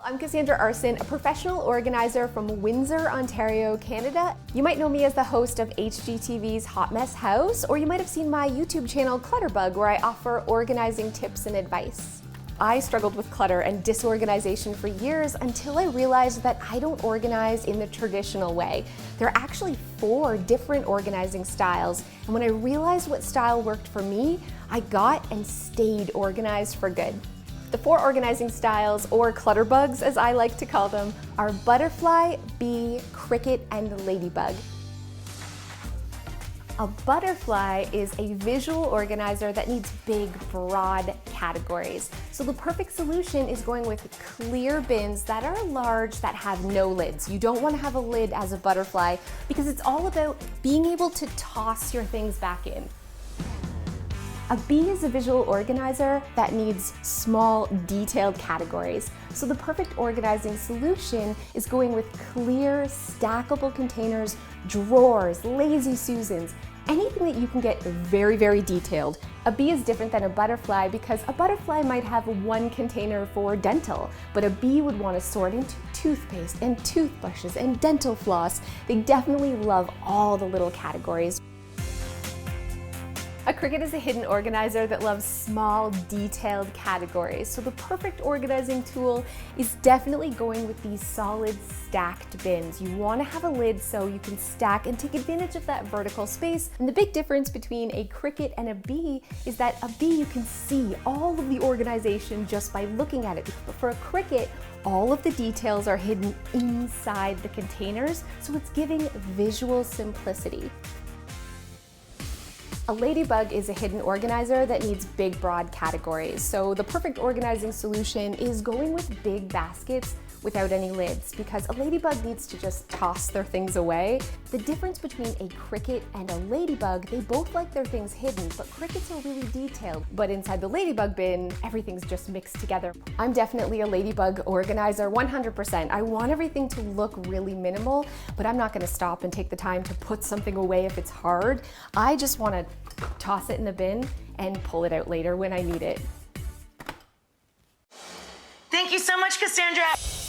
I'm Cassandra Aarssen, a professional organizer from Windsor, Ontario, Canada. You might know me as the host of HGTV's Hot Mess House, or you might have seen my YouTube channel Clutterbug, where I offer organizing tips and advice. I struggled with clutter and disorganization for years until I realized that I don't organize in the traditional way. There are actually 4 different organizing styles, and when I realized what style worked for me, I got and stayed organized for good. The 4 organizing styles, or clutterbugs as I like to call them, are butterfly, bee, Cricut, and ladybug. A butterfly is a visual organizer that needs big, broad categories. So the perfect solution is going with clear bins that are large, that have no lids. You don't want to have a lid as a butterfly because it's all about being able to toss your things back in. A bee is a visual organizer that needs small, detailed categories. So the perfect organizing solution is going with clear, stackable containers, drawers, lazy Susans, anything that you can get very, very detailed. A bee is different than a butterfly because a butterfly might have one container for dental, but a bee would want to sort into toothpaste and toothbrushes and dental floss. They definitely love all the little categories. A Cricut is a hidden organizer that loves small, detailed categories. So the perfect organizing tool is definitely going with these solid stacked bins. You want to have a lid so you can stack and take advantage of that vertical space. And the big difference between a Cricut and a bee is that a bee you can see all of the organization just by looking at it. But for a Cricut, all of the details are hidden inside the containers, so it's giving visual simplicity. A ladybug is a hidden organizer that needs big, broad categories. So the perfect organizing solution is going with big baskets without any lids because a ladybug needs to just toss their things away. The difference between a Cricut and a ladybug, they both like their things hidden, but Cricuts are really detailed. But inside the ladybug bin, everything's just mixed together. I'm definitely a ladybug organizer, 100%. I want everything to look really minimal, but I'm not gonna stop and take the time to put something away if it's hard. I just wanna toss it in the bin and pull it out later when I need it. Thank you so much, Cassandra.